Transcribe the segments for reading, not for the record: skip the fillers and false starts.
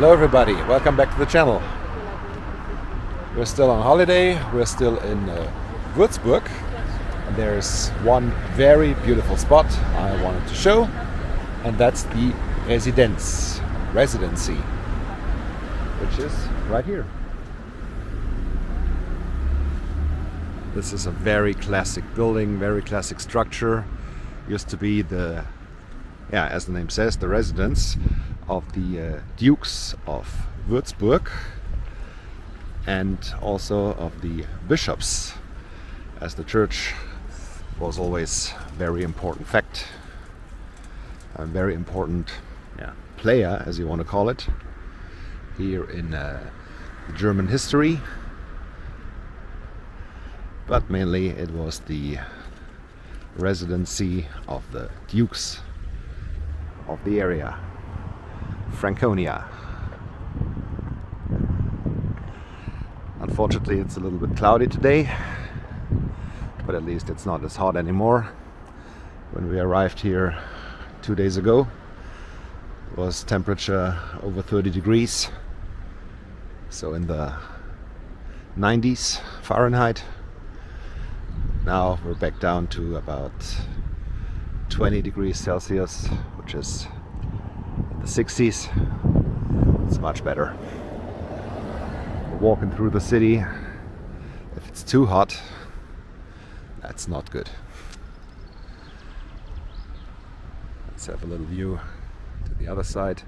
Hello everybody, welcome back to the channel. We're still on holiday, we're still in Würzburg. And there's one very beautiful spot I wanted to show, and that's the residency, which is right here. This is a very classic building, very classic structure. Used to be as the name says, the residence of the Dukes of Würzburg and also of the bishops, as the church was always a very important fact, a very important player, as you want to call it, here in German history. But mainly it was the residency of the dukes of the area, Franconia. Unfortunately, it's a little bit cloudy today, but at least it's not as hot anymore. When we arrived here 2 days ago, it was temperature over 30 degrees, so in the 90s Fahrenheit. Now we're back down to about 20 degrees Celsius, which is in the 60s. It's much better. We're walking through the city. If it's too hot, that's not good. Let's have a little view to the other side.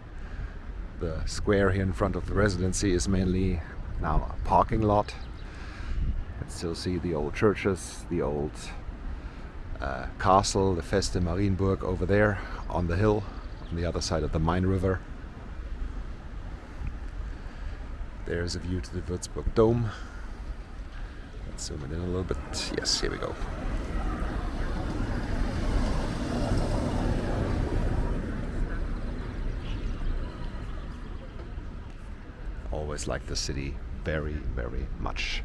The square here in front of the residency is mainly now a parking lot. You can still see the old churches, the old castle, the Feste Marienburg over there on the hill, on the other side of the Main River. There's a view to the Würzburg Dome. Let's zoom it in a little bit. Yes, here we go. Always liked the city very, very much.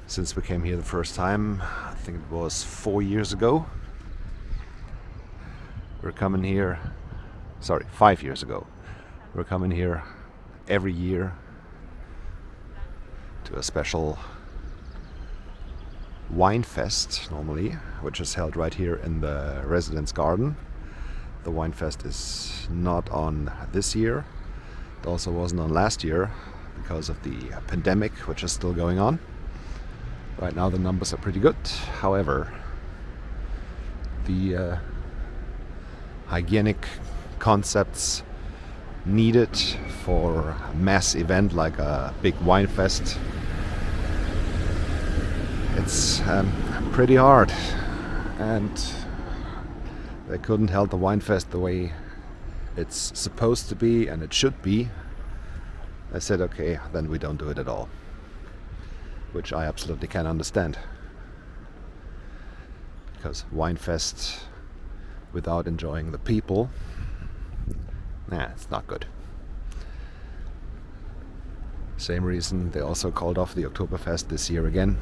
Since we came here the first time, I think it was 4 years ago. We're coming here, 5 years ago. We're coming here every year to a special wine fest normally, which is held right here in the residence garden. The wine fest is not on this year. It also wasn't on last year because of the pandemic, which is still going on. Right now the numbers are pretty good. However, the hygienic concepts needed for a mass event like a big wine fest, it's pretty hard, and they couldn't hold the wine fest the way it's supposed to be and it should be. I said, okay, then we don't do it at all, which I absolutely can understand, because wine fest without enjoying the people, it's not good. Same reason they also called off the Oktoberfest this year again,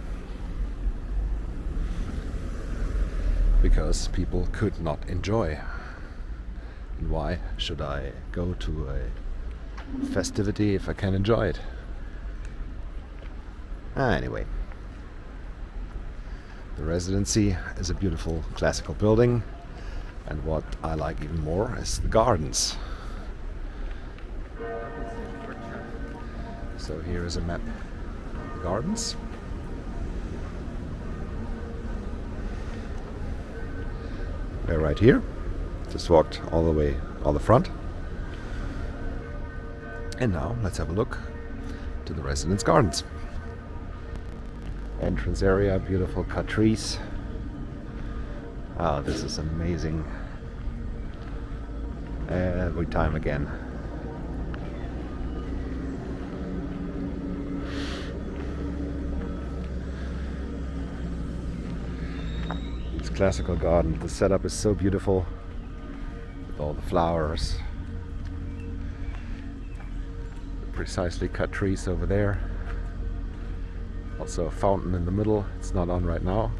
because people could not enjoy. And why should I go to a festivity if I can enjoy it? Anyway, the residency is a beautiful classical building, and what I like even more is the gardens. So here is a map of the gardens. They're right here. Just walked all the front. And now let's have a look to the residence gardens. Entrance area, beautiful cut trees. Oh, this is amazing. Every time again. This classical garden, the setup is so beautiful with all the flowers. The precisely cut trees over there. Also a fountain in the middle. It's not on right now.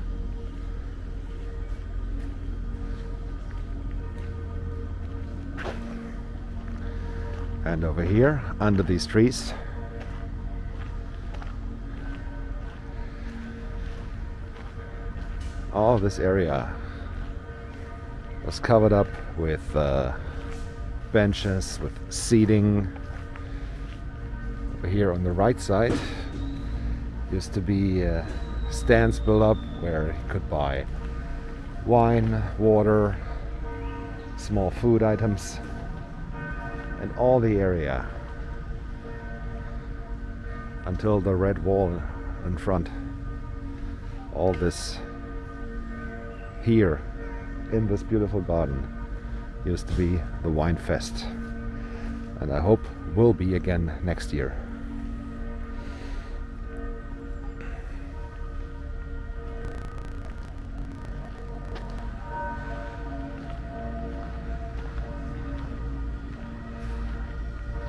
And over here, under these trees, all this area was covered up with benches, with seating. Over here on the right side used to be stands built up where you could buy wine, water, small food items, and all the area until the red wall in front. All this here in this beautiful garden used to be the wine fest, and I hope will be again next year.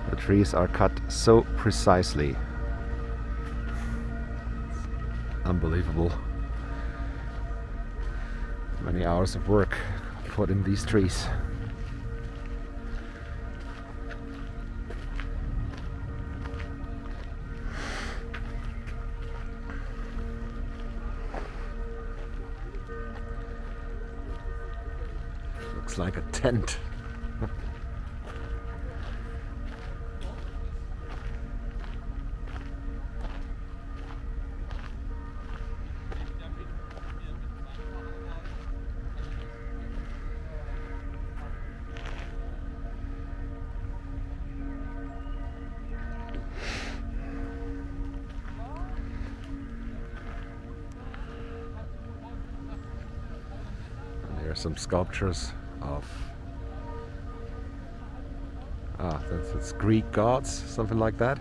The trees are cut so precisely. Unbelievable. Many hours of work put in these trees. Looks like a tent. Some sculptures of that's Greek gods, something like that.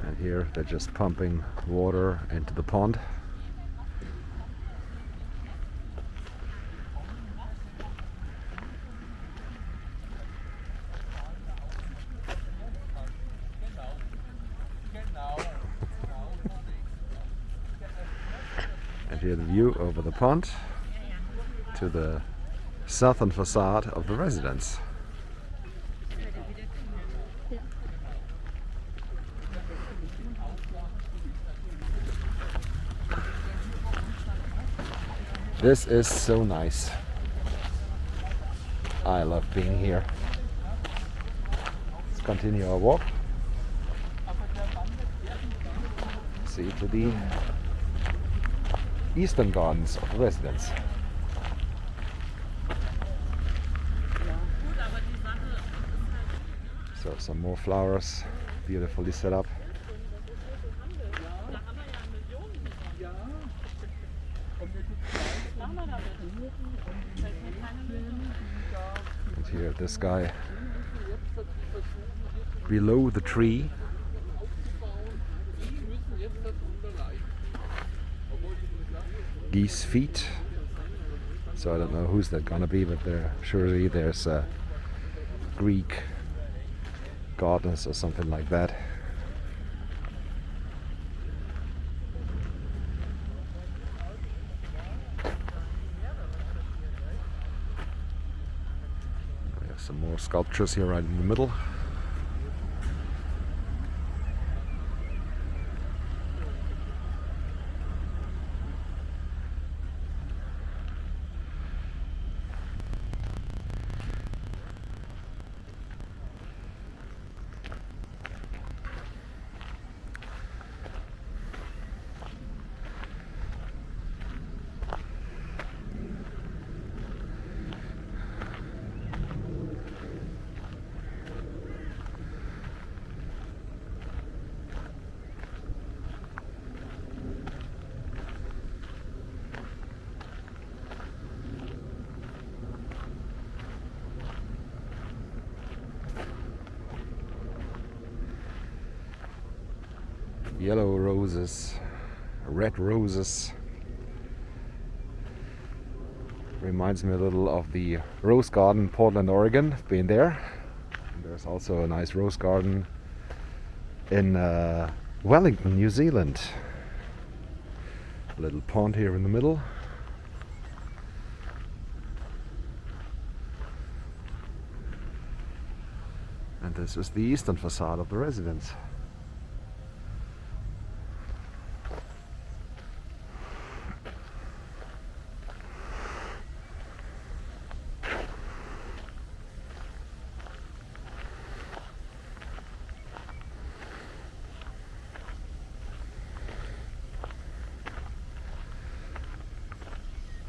And here they're just pumping water into the pond. Here the view over the pond to the southern facade of the residence. This is so nice. I love being here. Let's continue our walk. See to the eastern gardens of the residence. So some more flowers, beautifully set up. And here this guy below the tree. Geese feet. So I don't know who's that gonna be, but surely there's a Greek goddess or something like that. We have some more sculptures here right in the middle. Yellow roses, red roses. Reminds me a little of the rose garden in Portland, Oregon. I've been there. And there's also a nice rose garden in Wellington, New Zealand. A little pond here in the middle. And this is the eastern facade of the residence.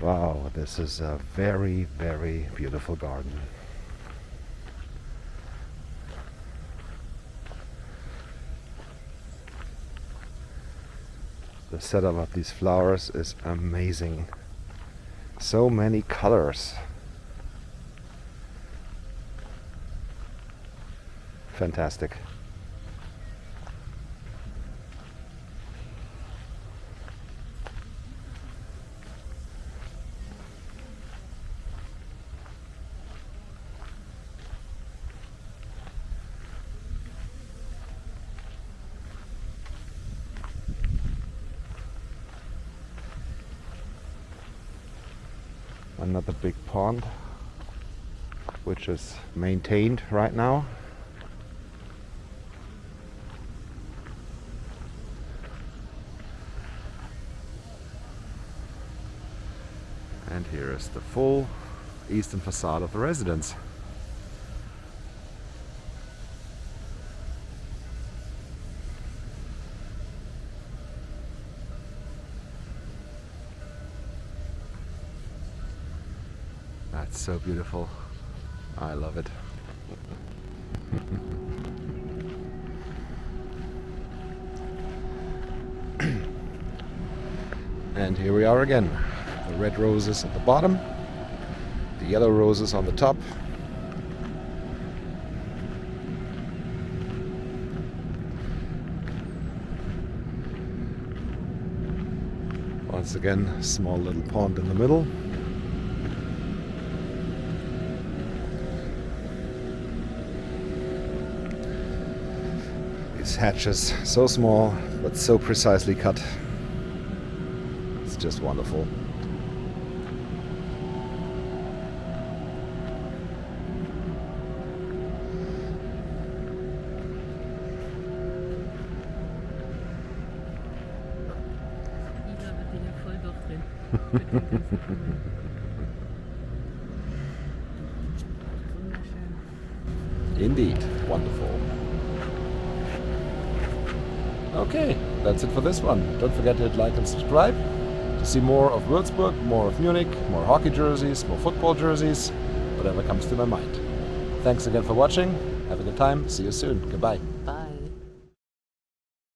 Wow, this is a very, very beautiful garden. The setup of these flowers is amazing. So many colors. Fantastic. Another big pond, which is maintained right now. And here is the full eastern facade of the residence. That's so beautiful. I love it. And here we are again. The red roses at the bottom, the yellow roses on the top. Once again, small little pond in the middle. These hatches, so small but so precisely cut. It's just wonderful. Indeed, wonderful. Okay, that's it for this one. Don't forget to hit like and subscribe to see more of Würzburg, more of Munich, more hockey jerseys, more football jerseys, whatever comes to my mind. Thanks again for watching. Have a good time. See you soon. Goodbye. Bye.